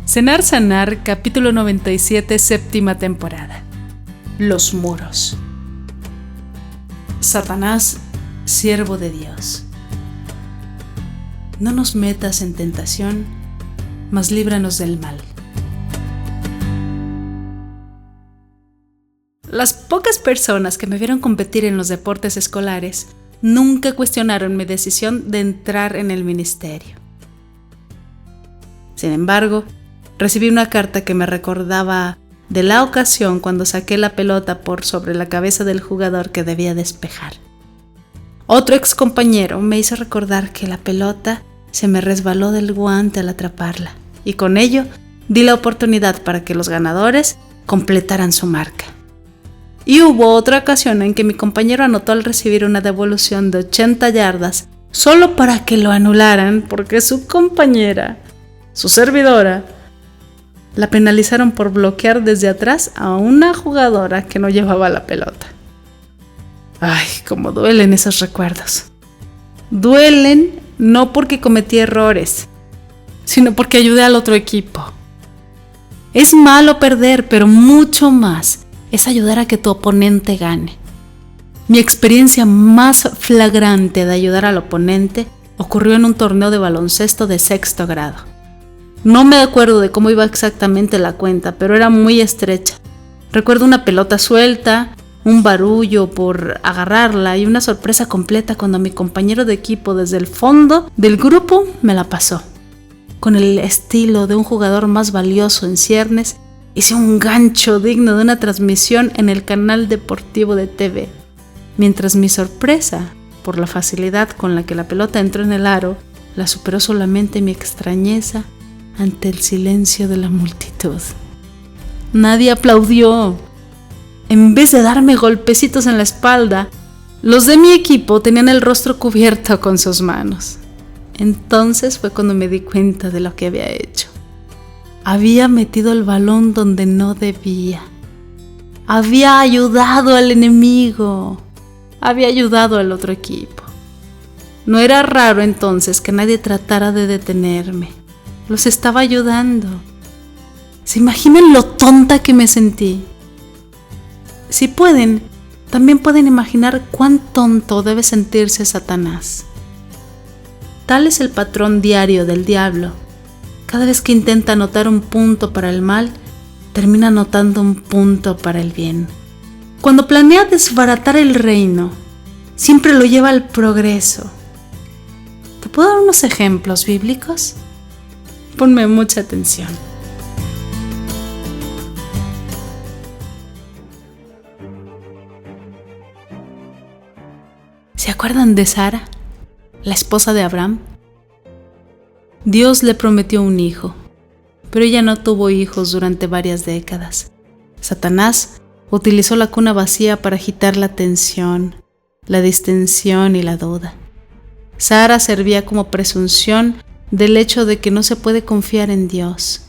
Cenar Sanar, capítulo 97, séptima temporada. Los muros. Satanás, siervo de Dios. No nos metas en tentación, mas líbranos del mal. Las pocas personas que me vieron competir en los deportes escolares nunca cuestionaron mi decisión de entrar en el ministerio. Sin embargo, recibí una carta que me recordaba de la ocasión cuando saqué la pelota por sobre la cabeza del jugador que debía despejar. Otro excompañero me hizo recordar que la pelota se me resbaló del guante al atraparla, y con ello di la oportunidad para que los ganadores completaran su marca. Y hubo otra ocasión en que mi compañero anotó al recibir una devolución de 80 yardas solo para que lo anularan porque su compañera, su servidora, la penalizaron por bloquear desde atrás a una jugadora que no llevaba la pelota. Ay, cómo duelen esos recuerdos. Duelen no porque cometí errores, sino porque ayudé al otro equipo. Es malo perder, pero mucho más es ayudar a que tu oponente gane. Mi experiencia más flagrante de ayudar al oponente ocurrió en un torneo de baloncesto de 6º grado. No me acuerdo de cómo iba exactamente la cuenta, pero era muy estrecha. Recuerdo una pelota suelta, un barullo por agarrarla y una sorpresa completa cuando mi compañero de equipo desde el fondo del grupo me la pasó. Con el estilo de un jugador más valioso en ciernes, hice un gancho digno de una transmisión en el canal deportivo de TV. Mientras mi sorpresa por la facilidad con la que la pelota entró en el aro, la superó solamente mi extrañeza ante el silencio de la multitud. Nadie aplaudió. En vez de darme golpecitos en la espalda, los de mi equipo tenían el rostro cubierto con sus manos. Entonces fue cuando me di cuenta de lo que había hecho. Había metido el balón donde no debía. Había ayudado al enemigo. Había ayudado al otro equipo. No era raro entonces que nadie tratara de detenerme. Los estaba ayudando. ¿Se imaginan lo tonta que me sentí? Si pueden, también pueden imaginar cuán tonto debe sentirse Satanás. Tal es el patrón diario del diablo. Cada vez que intenta anotar un punto para el mal, termina anotando un punto para el bien. Cuando planea desbaratar el reino, siempre lo lleva al progreso. ¿Te puedo dar unos ejemplos bíblicos? Ponme mucha atención. ¿Se acuerdan de Sara, la esposa de Abraham? Dios le prometió un hijo, pero ella no tuvo hijos durante varias décadas. Satanás utilizó la cuna vacía para agitar la tensión, la distensión y la duda. Sara servía como presunción del hecho de que no se puede confiar en Dios.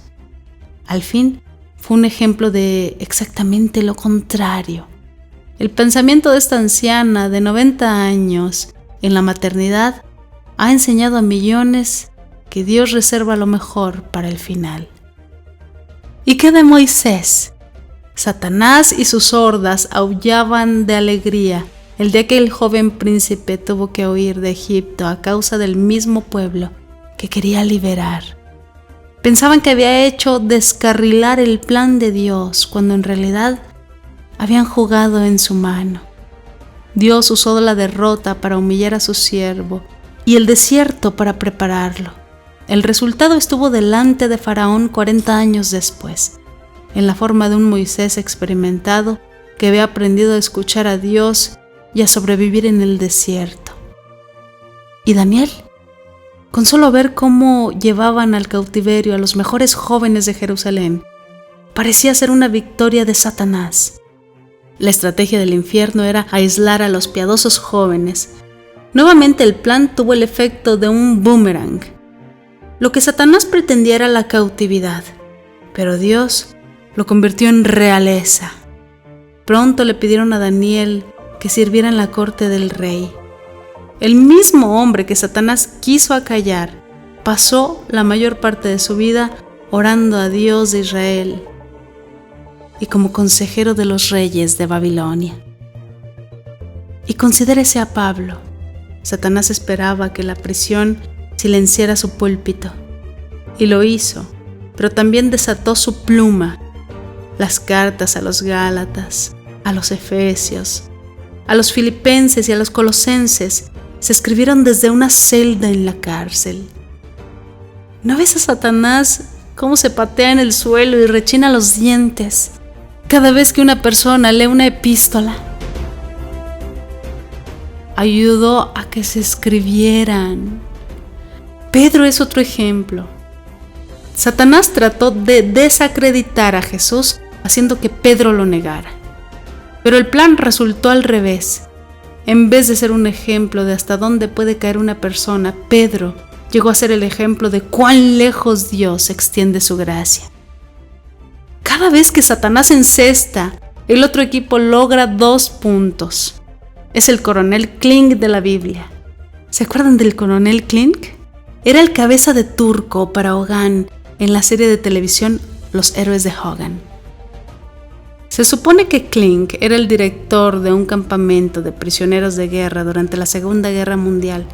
Al fin, fue un ejemplo de exactamente lo contrario. El pensamiento de esta anciana de 90 años en la maternidad ha enseñado a millones que Dios reserva lo mejor para el final. ¿Y qué de Moisés? Satanás y sus hordas aullaban de alegría el día que el joven príncipe tuvo que huir de Egipto a causa del mismo pueblo que quería liberar. Pensaban que había hecho descarrilar el plan de Dios cuando en realidad habían jugado en su mano. Dios usó la derrota para humillar a su siervo y el desierto para prepararlo. El resultado estuvo delante de Faraón 40 años después, en la forma de un Moisés experimentado que había aprendido a escuchar a Dios y a sobrevivir en el desierto. ¿Y Daniel? Con solo ver cómo llevaban al cautiverio a los mejores jóvenes de Jerusalén, parecía ser una victoria de Satanás. La estrategia del infierno era aislar a los piadosos jóvenes. Nuevamente el plan tuvo el efecto de un boomerang. Lo que Satanás pretendía era la cautividad, pero Dios lo convirtió en realeza. Pronto le pidieron a Daniel que sirviera en la corte del rey. El mismo hombre que Satanás quiso acallar pasó la mayor parte de su vida orando a Dios de Israel y como consejero de los reyes de Babilonia. Y considérese a Pablo. Satanás esperaba que la prisión silenciara su púlpito, y lo hizo, pero también desató su pluma. Las cartas a los Gálatas, a los Efesios, a los Filipenses y a los Colosenses se escribieron desde una celda en la cárcel. ¿No ves a Satanás cómo se patea en el suelo y rechina los dientes cada vez que una persona lee una epístola? Ayudó a que se escribieran. Pedro es otro ejemplo. Satanás trató de desacreditar a Jesús haciendo que Pedro lo negara. Pero el plan resultó al revés. En vez de ser un ejemplo de hasta dónde puede caer una persona, Pedro llegó a ser el ejemplo de cuán lejos Dios extiende su gracia. Cada vez que Satanás encesta, el otro equipo logra 2 puntos. Es el coronel Klink de la Biblia. ¿Se acuerdan del coronel Klink? Era el cabeza de turco para Hogan en la serie de televisión Los Héroes de Hogan. Se supone que Klink era el director de un campamento de prisioneros de guerra durante la Segunda Guerra Mundial.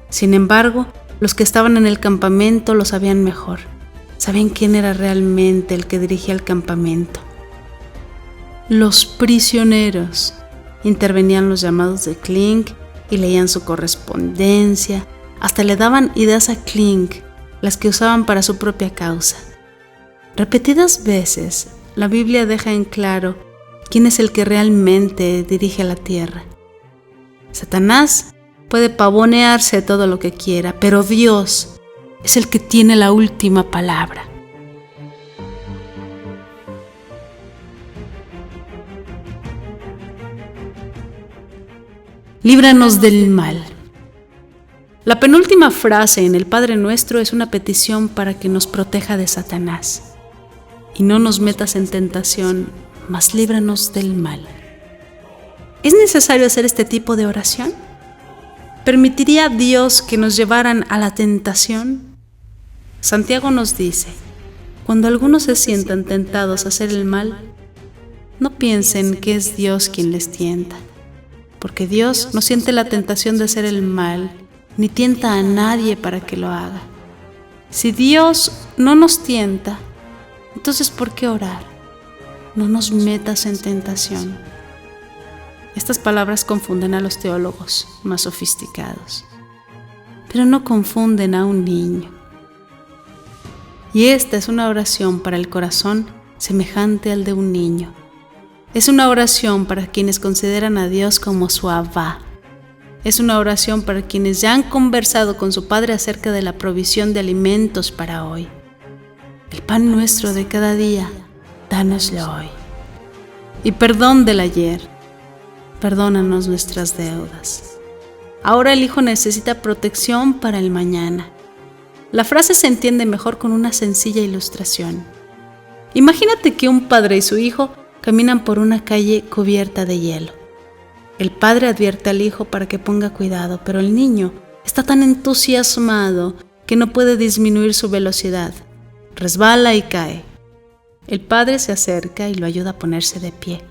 Sin embargo, los que estaban en el campamento lo sabían mejor. Sabían quién era realmente el que dirigía el campamento. Los prisioneros intervenían los llamados de Klink y leían su correspondencia. Hasta le daban ideas a Klink, las que usaban para su propia causa. Repetidas veces, la Biblia deja en claro quién es el que realmente dirige la tierra. Satanás puede pavonearse todo lo que quiera, pero Dios es el que tiene la última palabra. Líbranos del mal. La penúltima frase en el Padre Nuestro es una petición para que nos proteja de Satanás. Y no nos metas en tentación, mas líbranos del mal. ¿Es necesario hacer este tipo de oración? ¿Permitiría Dios que nos llevaran a la tentación? Santiago nos dice, cuando algunos se sientan tentados a hacer el mal, no piensen que es Dios quien les tienta, porque Dios no siente la tentación de hacer el mal, ni tienta a nadie para que lo haga. Si Dios no nos tienta, entonces ¿por qué orar? No nos metas en tentación. Estas palabras confunden a los teólogos más sofisticados, pero no confunden a un niño. Y esta es una oración para el corazón semejante al de un niño. Es una oración para quienes consideran a Dios como su Abba. Es una oración para quienes ya han conversado con su Padre acerca de la provisión de alimentos para hoy. El pan nuestro de cada día, dánoslo hoy. Y perdón del ayer, perdónanos nuestras deudas. Ahora el hijo necesita protección para el mañana. La frase se entiende mejor con una sencilla ilustración. Imagínate que un padre y su hijo caminan por una calle cubierta de hielo. El padre advierte al hijo para que ponga cuidado, pero el niño está tan entusiasmado que no puede disminuir su velocidad. Resbala y cae. El padre se acerca y lo ayuda a ponerse de pie.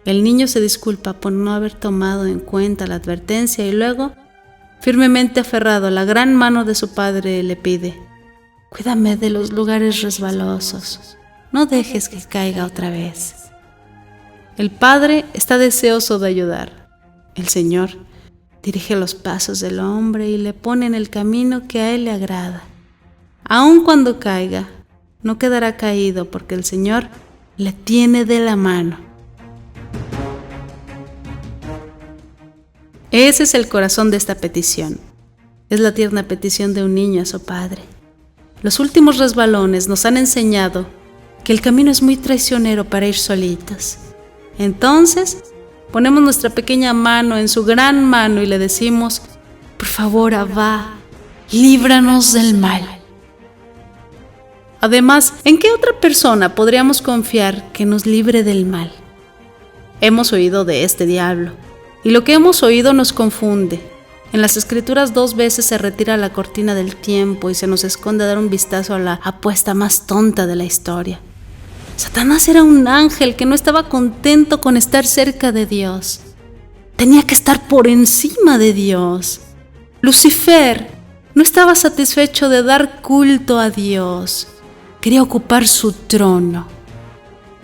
El niño se disculpa por no haber tomado en cuenta la advertencia y luego, firmemente aferrado a la gran mano de su padre, le pide: cuídame de los lugares resbalosos, no dejes que caiga otra vez. El padre está deseoso de ayudar. El Señor dirige los pasos del hombre y le pone en el camino que a él le agrada. Aun cuando caiga, no quedará caído porque el Señor le tiene de la mano. Ese es el corazón de esta petición. Es la tierna petición de un niño a su padre. Los últimos resbalones nos han enseñado que el camino es muy traicionero para ir solitos. Entonces, ponemos nuestra pequeña mano en su gran mano y le decimos: por favor, Abba, líbranos del mal. Además, ¿en qué otra persona podríamos confiar que nos libre del mal? Hemos oído de este diablo, y lo que hemos oído nos confunde. En las Escrituras 2 veces se retira la cortina del tiempo y se nos esconde a dar un vistazo a la apuesta más tonta de la historia. Satanás era un ángel que no estaba contento con estar cerca de Dios. Tenía que estar por encima de Dios. Lucifer no estaba satisfecho de dar culto a Dios. Quería ocupar su trono.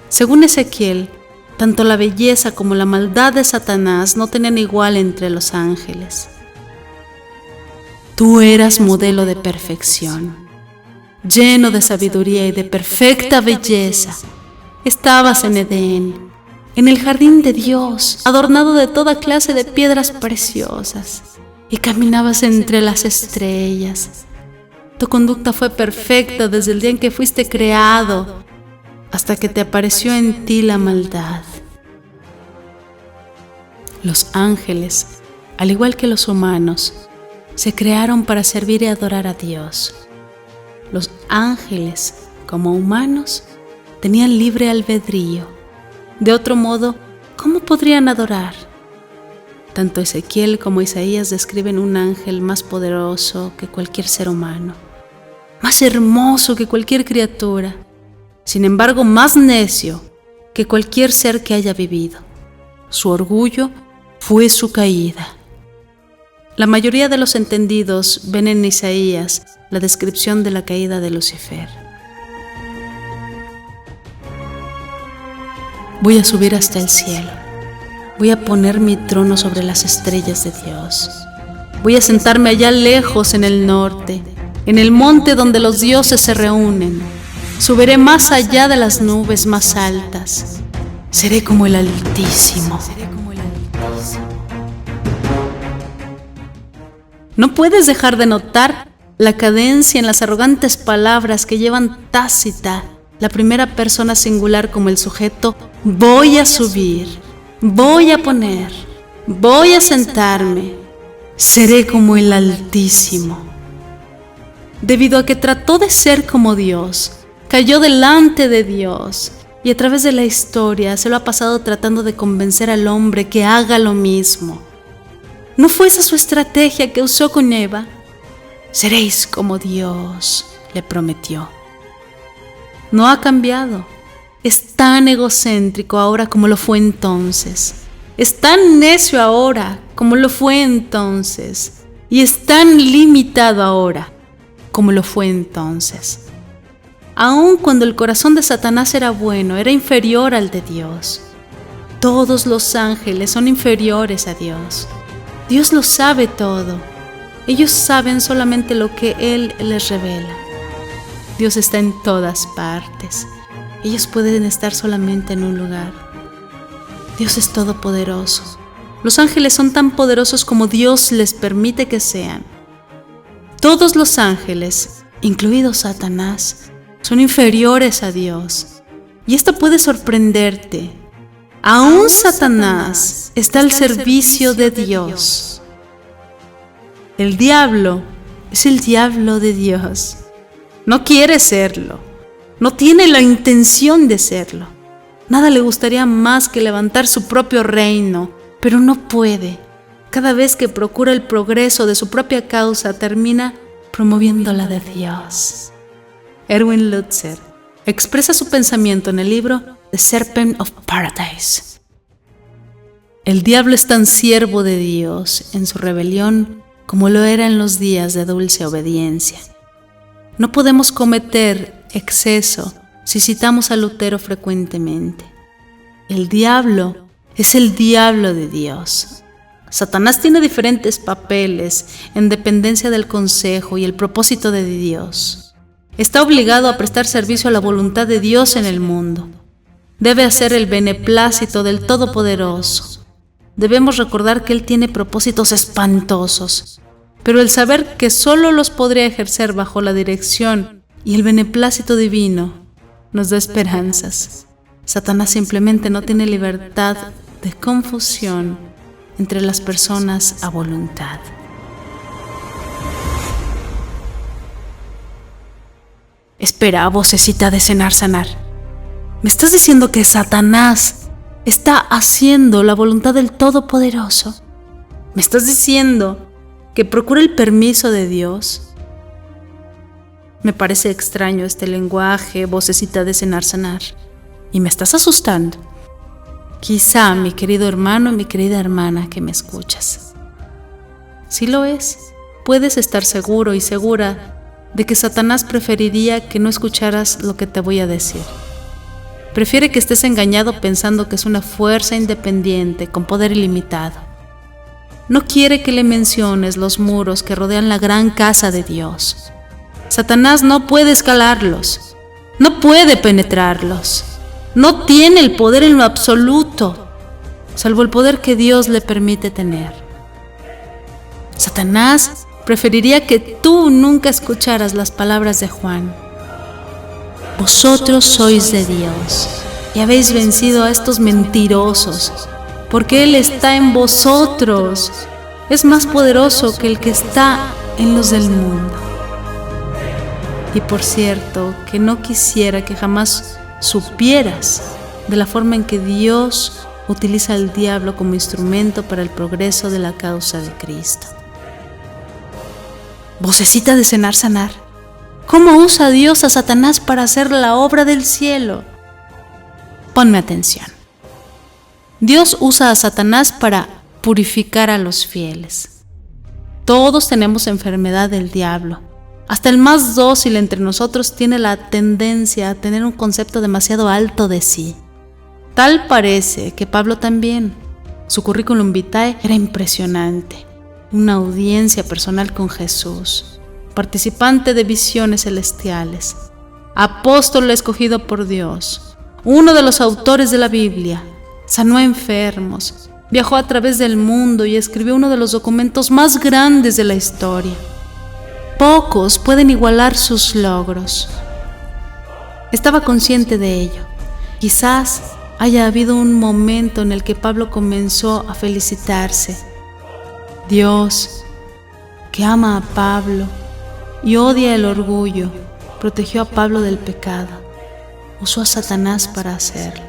Según Ezequiel, tanto la belleza como la maldad de Satanás no tenían igual entre los ángeles. Tú eras modelo de perfección, lleno de sabiduría y de perfecta belleza. Estabas en Edén, en el jardín de Dios, adornado de toda clase de piedras preciosas, y caminabas entre las estrellas. Tu conducta fue perfecta desde el día en que fuiste creado, hasta que te apareció en ti la maldad. Los ángeles, al igual que los humanos, se crearon para servir y adorar a Dios. Los ángeles, como humanos, tenían libre albedrío. De otro modo, ¿cómo podrían adorar? Tanto Ezequiel como Isaías describen un ángel más poderoso que cualquier ser humano, más hermoso que cualquier criatura, sin embargo más necio que cualquier ser que haya vivido. Su orgullo fue su caída. La mayoría de los entendidos ven en Isaías la descripción de la caída de Lucifer. Voy a subir hasta el cielo. Voy a poner mi trono sobre las estrellas de Dios. Voy a sentarme allá lejos en el norte, en el monte donde los dioses se reúnen. Subiré más allá de las nubes más altas. Seré como el Altísimo. No puedes dejar de notar la cadencia en las arrogantes palabras que llevan tácita la primera persona singular como el sujeto voy a subir, voy a poner, voy a sentarme, seré como el Altísimo. Debido a que trató de ser como Dios, cayó delante de Dios y a través de la historia se lo ha pasado tratando de convencer al hombre que haga lo mismo. ¿No fue esa su estrategia que usó con Eva? Seréis como Dios, le prometió. No ha cambiado. Es tan egocéntrico ahora como lo fue entonces. Es tan necio ahora como lo fue entonces. Y es tan limitado ahora como lo fue entonces. Aun cuando el corazón de Satanás era bueno, era inferior al de Dios. Todos los ángeles son inferiores a Dios. Dios lo sabe todo. Ellos saben solamente lo que Él les revela. Dios está en todas partes. Ellos pueden estar solamente en un lugar. Dios es todopoderoso. Los ángeles son tan poderosos como Dios les permite que sean. Todos los ángeles, incluido Satanás, son inferiores a Dios. Y esto puede sorprenderte. Aún Satanás está al servicio de Dios. El diablo es el diablo de Dios. No quiere serlo. No tiene la intención de serlo. Nada le gustaría más que levantar su propio reino, pero no puede. Cada vez que procura el progreso de su propia causa, termina promoviendo la de Dios. Erwin Lutzer expresa su pensamiento en el libro The Serpent of Paradise. El diablo es tan siervo de Dios en su rebelión como lo era en los días de dulce obediencia. No podemos cometer exceso si citamos a Lutero frecuentemente. El diablo es el diablo de Dios. Satanás tiene diferentes papeles en dependencia del consejo y el propósito de Dios. Está obligado a prestar servicio a la voluntad de Dios en el mundo. Debe hacer el beneplácito del Todopoderoso. Debemos recordar que Él tiene propósitos espantosos, pero el saber que solo los podría ejercer bajo la dirección y el beneplácito divino nos da esperanzas. Satanás simplemente no tiene libertad de confusión entre las personas a voluntad. Espera, vocecita de cenar sanar. ¿Me estás diciendo que Satanás está haciendo la voluntad del Todopoderoso? ¿Me estás diciendo que procura el permiso de Dios. Me parece extraño este lenguaje, vocecita de cenar sanar, y me estás asustando. Quizá, mi querido hermano y mi querida hermana que me escuchas. Si lo es, puedes estar seguro y segura de que Satanás preferiría que no escucharas lo que te voy a decir. Prefiere que estés engañado pensando que es una fuerza independiente con poder ilimitado. No quiere que le menciones los muros que rodean la gran casa de Dios. Satanás no puede escalarlos, no puede penetrarlos, no tiene el poder en lo absoluto, salvo el poder que Dios le permite tener. Satanás preferiría que tú nunca escucharas las palabras de Juan. Vosotros sois de Dios y habéis vencido a estos mentirosos, porque Él está en vosotros. Es más poderoso que el que está en los del mundo. Y por cierto, que no quisiera que jamás supieras de la forma en que Dios utiliza al diablo como instrumento para el progreso de la causa de Cristo. Vocecita de cenar sanar, ¿cómo usa Dios a Satanás para hacer la obra del cielo? Ponme atención. Dios usa a Satanás para purificar a los fieles. Todos tenemos enfermedad del diablo. Hasta el más dócil entre nosotros tiene la tendencia a tener un concepto demasiado alto de sí. Tal parece que Pablo también. Su currículum vitae era impresionante. Una audiencia personal con Jesús, participante de visiones celestiales, apóstol escogido por Dios, uno de los autores de la Biblia, sanó a enfermos, viajó a través del mundo y escribió uno de los documentos más grandes de la historia. Pocos pueden igualar sus logros. Estaba consciente de ello. Quizás haya habido un momento en el que Pablo comenzó a felicitarse. Dios, que ama a Pablo y odia el orgullo, protegió a Pablo del pecado. Usó a Satanás para hacerlo.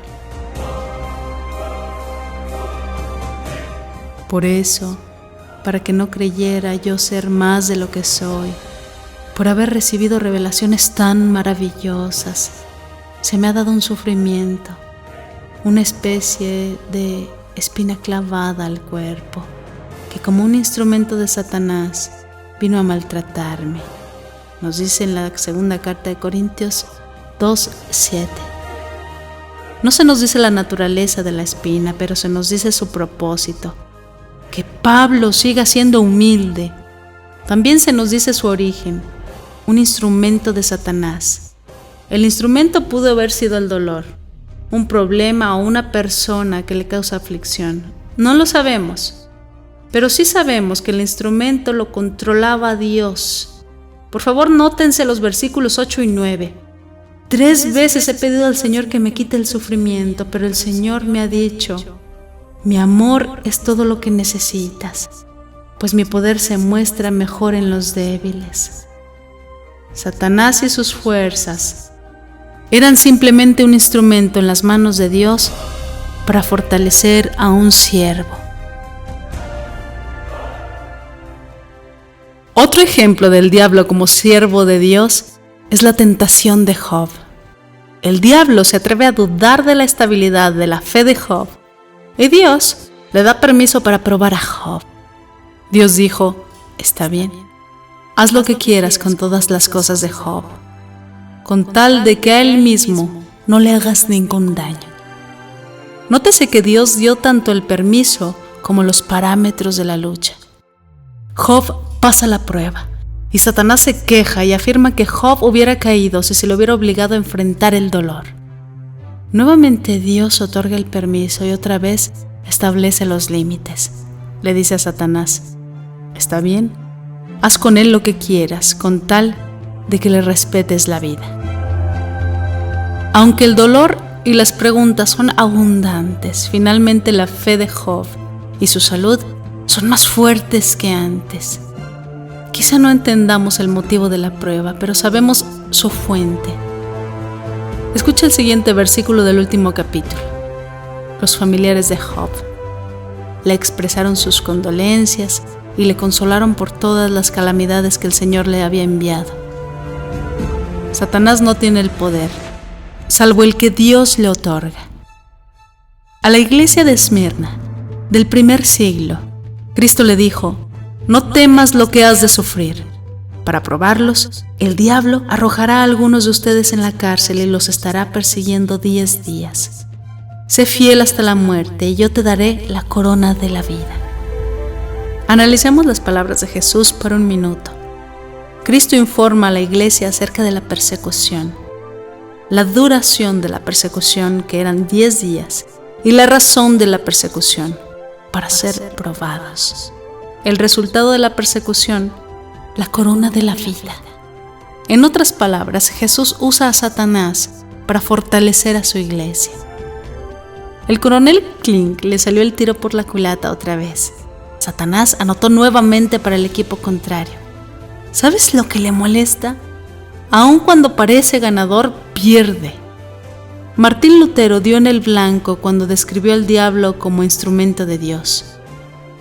Por eso, para que no creyera yo ser más de lo que soy, por haber recibido revelaciones tan maravillosas, se me ha dado un sufrimiento, una especie de espina clavada al cuerpo, que como un instrumento de Satanás vino a maltratarme. Nos dice en la segunda carta de Corintios 2:7. No se nos dice la naturaleza de la espina, pero se nos dice su propósito, que Pablo siga siendo humilde. También se nos dice su origen, un instrumento de Satanás. El instrumento pudo haber sido el dolor, un problema o una persona que le causa aflicción. No lo sabemos, pero sí sabemos que el instrumento lo controlaba Dios. Por favor, nótense los versículos 8 y 9. 3 veces he pedido al Señor que me quite el sufrimiento, pero el Señor me ha dicho: mi amor es todo lo que necesitas, pues mi poder se muestra mejor en los débiles. Satanás y sus fuerzas eran simplemente un instrumento en las manos de Dios para fortalecer a un siervo. Otro ejemplo del diablo como siervo de Dios es la tentación de Job. El diablo se atreve a dudar de la estabilidad de la fe de Job, y Dios le da permiso para probar a Job. Dios dijo: está bien, haz lo que quieras con todas las cosas de Job, con tal de que a él mismo no le hagas ningún daño. Nótese que Dios dio tanto el permiso como los parámetros de la lucha. Job pasa la prueba, y Satanás se queja y afirma que Job hubiera caído si se le hubiera obligado a enfrentar el dolor. Nuevamente Dios otorga el permiso y otra vez establece los límites. Le dice a Satanás: está bien, haz con él lo que quieras, con tal de que le respetes la vida. Aunque el dolor y las preguntas son abundantes, finalmente la fe de Job y su salud son más fuertes que antes. Quizá no entendamos el motivo de la prueba, pero sabemos su fuente. Escucha el siguiente versículo del último capítulo. Los familiares de Job le expresaron sus condolencias y le consolaron por todas las calamidades que el Señor le había enviado. Satanás no tiene el poder, salvo el que Dios le otorga. A la iglesia de Esmirna, del primer siglo, Cristo le dijo: no temas lo que has de sufrir. Para probarlos, el diablo arrojará a algunos de ustedes en la cárcel y los estará persiguiendo 10 días. Sé fiel hasta la muerte y yo te daré la corona de la vida. Analicemos las palabras de Jesús por un minuto. Cristo informa a la iglesia acerca de la persecución, la duración de la persecución, que eran 10 días, y la razón de la persecución, para ser probados. El resultado de la persecución, la corona de la vida. En otras palabras, Jesús usa a Satanás para fortalecer a su iglesia. El coronel Klink le salió el tiro por la culata otra vez. Satanás anotó nuevamente para el equipo contrario. ¿Sabes lo que le molesta? Aun cuando parece ganador, pierde. Martín Lutero dio en el blanco cuando describió al diablo como instrumento de Dios,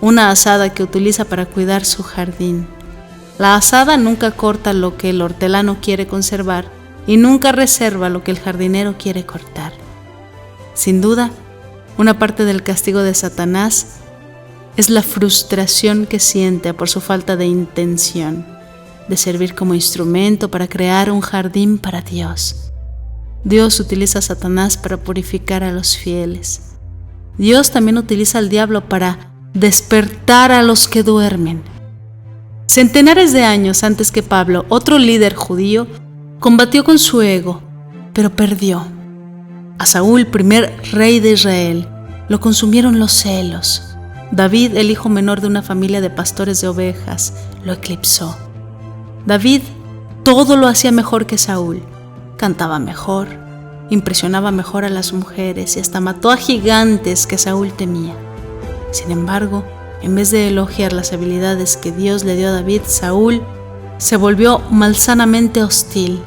una azada que utiliza para cuidar su jardín. La azada nunca corta lo que el hortelano quiere conservar y nunca reserva lo que el jardinero quiere cortar. Sin duda, una parte del castigo de Satanás es la frustración que siente por su falta de intención de servir como instrumento para crear un jardín para Dios. Dios utiliza a Satanás para purificar a los fieles. Dios también utiliza al diablo para despertar a los que duermen. Centenares de años antes que Pablo, otro líder judío combatió con su ego, pero perdió. A Saúl, primer rey de Israel, lo consumieron los celos. David, el hijo menor de una familia de pastores de ovejas, lo eclipsó. David todo lo hacía mejor que Saúl. Cantaba mejor, impresionaba mejor a las mujeres y hasta mató a gigantes que Saúl temía. Sin embargo, en vez de elogiar las habilidades que Dios le dio a David, Saúl se volvió malsanamente hostil.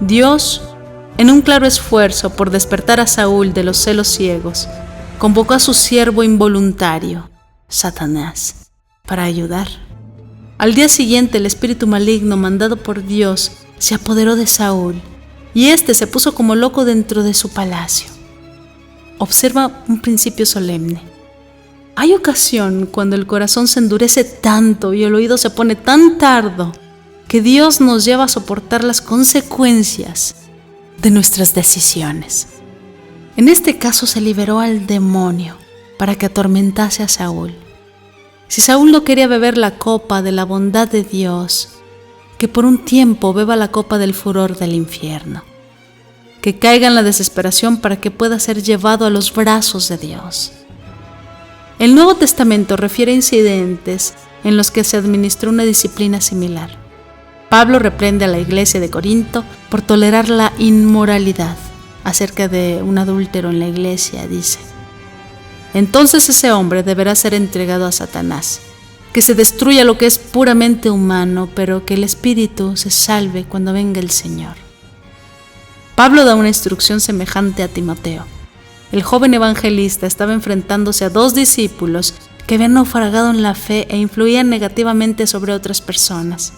Dios, en un claro esfuerzo por despertar a Saúl de los celos ciegos, convocó a su siervo involuntario, Satanás, para ayudar. Al día siguiente, el espíritu maligno mandado por Dios se apoderó de Saúl y éste se puso como loco dentro de su palacio. Observa un principio solemne. Hay ocasión cuando el corazón se endurece tanto y el oído se pone tan tardo que Dios nos lleva a soportar las consecuencias de nuestras decisiones. En este caso se liberó al demonio para que atormentase a Saúl. Si Saúl no quería beber la copa de la bondad de Dios, que por un tiempo beba la copa del furor del infierno, que caiga en la desesperación para que pueda ser llevado a los brazos de Dios. El Nuevo Testamento refiere a incidentes en los que se administró una disciplina similar. Pablo reprende a la iglesia de Corinto por tolerar la inmoralidad. Acerca de un adúltero en la iglesia, dice: entonces ese hombre deberá ser entregado a Satanás, que se destruya lo que es puramente humano, pero que el espíritu se salve cuando venga el Señor. Pablo da una instrucción semejante a Timoteo. El joven evangelista estaba enfrentándose a 2 discípulos que habían naufragado en la fe e influían negativamente sobre otras personas.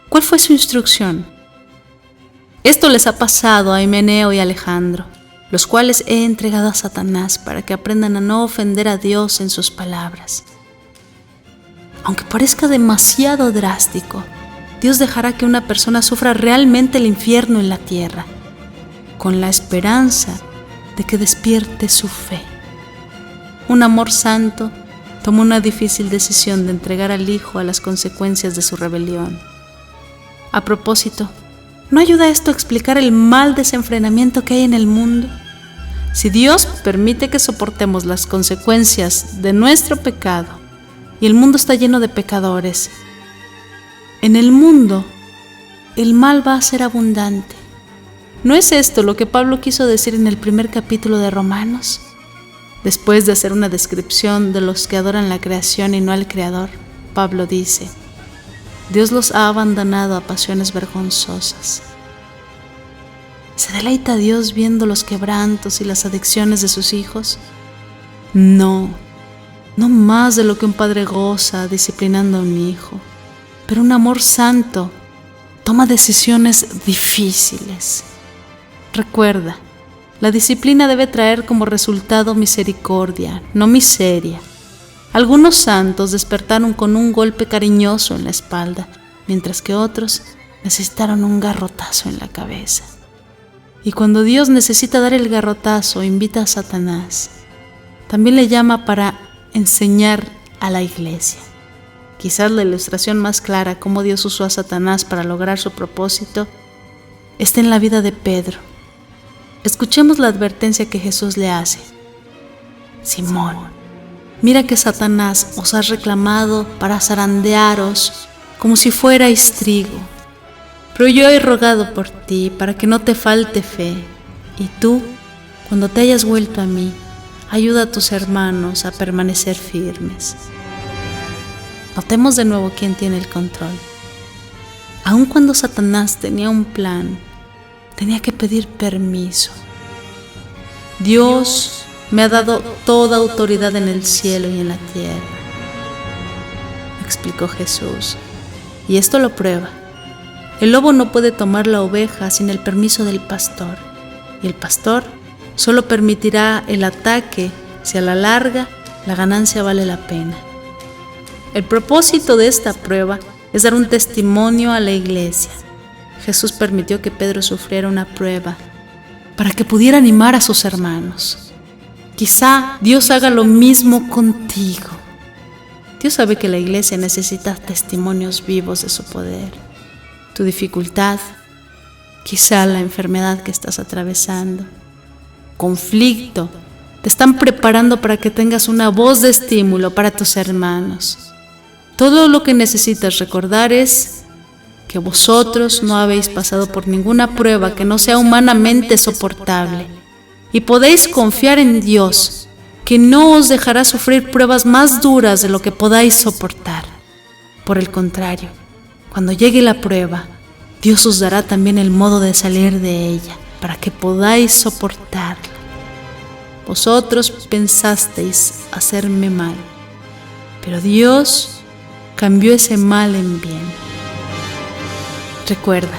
¿Cuál fue su instrucción? Esto les ha pasado a Himeneo y Alejandro, los cuales he entregado a Satanás para que aprendan a no ofender a Dios en sus palabras. Aunque parezca demasiado drástico, Dios dejará que una persona sufra realmente el infierno en la tierra, con la esperanza de que despierte su fe. Un amor santo tomó una difícil decisión de entregar al Hijo a las consecuencias de su rebelión. A propósito, ¿no ayuda esto a explicar el mal desenfrenamiento que hay en el mundo? Si Dios permite que soportemos las consecuencias de nuestro pecado, y el mundo está lleno de pecadores, en el mundo el mal va a ser abundante. ¿No es esto lo que Pablo quiso decir en el primer capítulo de Romanos? Después de hacer una descripción de los que adoran la creación y no al Creador, Pablo dice: Dios los ha abandonado a pasiones vergonzosas. ¿Se deleita Dios viendo los quebrantos y las adicciones de sus hijos? No. no más de lo que un padre goza disciplinando a un hijo, pero un amor santo toma decisiones difíciles. Recuerda, la disciplina debe traer como resultado misericordia, no miseria. Algunos santos despertaron con un golpe cariñoso en la espalda, mientras que otros necesitaron un garrotazo en la cabeza. Y cuando Dios necesita dar el garrotazo, invita a Satanás. También le llama para enseñar a la iglesia. Quizás la ilustración más clara cómo Dios usó a Satanás para lograr su propósito está en la vida de Pedro. Escuchemos la advertencia que Jesús le hace. Simón, mira que Satanás os ha reclamado para zarandearos como si fuerais trigo. Pero yo he rogado por ti para que no te falte fe. Y tú, cuando te hayas vuelto a mí, ayuda a tus hermanos a permanecer firmes. Notemos de nuevo quién tiene el control. Aun cuando Satanás tenía un plan, tenía que pedir permiso. Dios me ha dado toda autoridad en el cielo y en la tierra, explicó Jesús. Y esto lo prueba. El lobo no puede tomar la oveja sin el permiso del pastor, y el pastor solo permitirá el ataque si a la larga la ganancia vale la pena. El propósito de esta prueba es dar un testimonio a la iglesia. Jesús permitió que Pedro sufriera una prueba para que pudiera animar a sus hermanos. Quizá Dios haga lo mismo contigo. Dios sabe que la iglesia necesita testimonios vivos de su poder. Tu dificultad, quizá la enfermedad que estás atravesando, conflicto, te están preparando para que tengas una voz de estímulo para tus hermanos. Todo lo que necesitas recordar es que vosotros no habéis pasado por ninguna prueba que no sea humanamente soportable, y podéis confiar en Dios, que no os dejará sufrir pruebas más duras de lo que podáis soportar. Por el contrario, cuando llegue la prueba, Dios os dará también el modo de salir de ella, para que podáis soportarla. Vosotros pensasteis hacerme mal, pero Dios cambió ese mal en bien. Recuerda,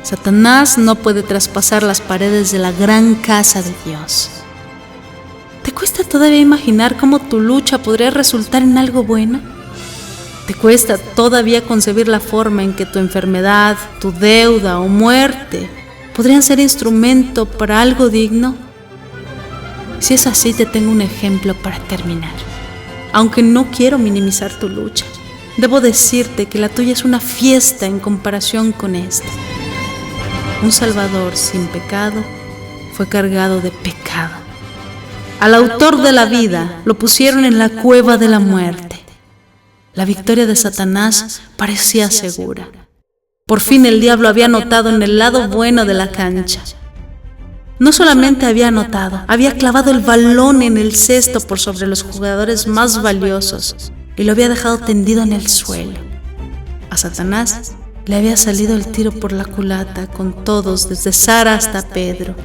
Satanás no puede traspasar las paredes de la gran casa de Dios. ¿Te cuesta todavía imaginar cómo tu lucha podría resultar en algo bueno? ¿Te cuesta todavía concebir la forma en que tu enfermedad, tu deuda o muerte podrían ser instrumento para algo digno? Si es así, te tengo un ejemplo para terminar. Aunque no quiero minimizar tu lucha, debo decirte que la tuya es una fiesta en comparación con esta. Un Salvador sin pecado fue cargado de pecado. Al autor de la vida lo pusieron en la cueva de la muerte. La victoria de Satanás parecía segura. Por fin el diablo había anotado en el lado bueno de la cancha. No solamente había anotado, había clavado el balón en el cesto por sobre los jugadores más valiosos y lo había dejado tendido en el suelo. A Satanás le había salido el tiro por la culata con todos, desde Sara hasta Pedro.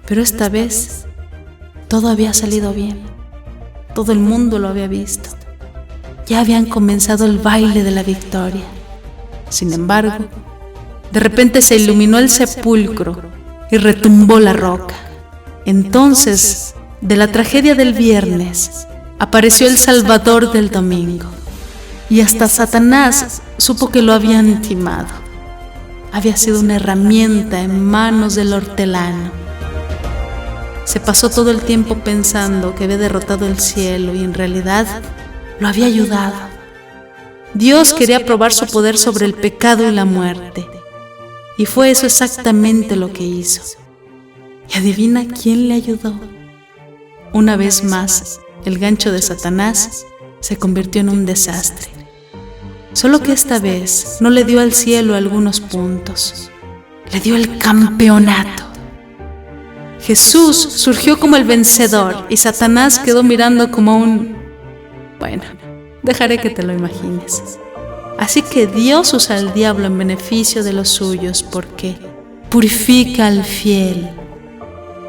Pero esta vez todo había salido bien. Todo el mundo lo había visto. Ya habían comenzado el baile de la victoria. Sin embargo, de repente se iluminó el sepulcro y retumbó la roca. Entonces, de la tragedia del viernes, apareció el Salvador del domingo. Y hasta Satanás supo que lo habían timado. Había sido una herramienta en manos del hortelano. Se pasó todo el tiempo pensando que había derrotado el cielo y en realidad lo había ayudado. Dios quería probar su poder sobre el pecado y la muerte. Y fue eso exactamente lo que hizo. ¿Y adivina quién le ayudó? Una vez más, el gancho de Satanás se convirtió en un desastre. Solo que esta vez no le dio al cielo algunos puntos, le dio el campeonato. Jesús surgió como el vencedor y Satanás quedó mirando como un... Bueno, dejaré que te lo imagines. Así que Dios usa al diablo en beneficio de los suyos porque purifica al fiel,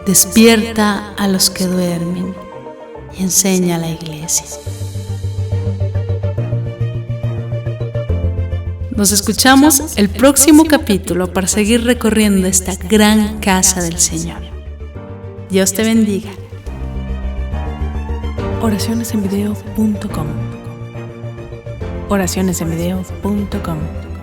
despierta a los que duermen y enseña a la iglesia. Nos escuchamos el próximo capítulo para seguir recorriendo esta gran casa del Señor. Dios te bendiga. Oracionesenvideo.com. Oracionesenvideo.com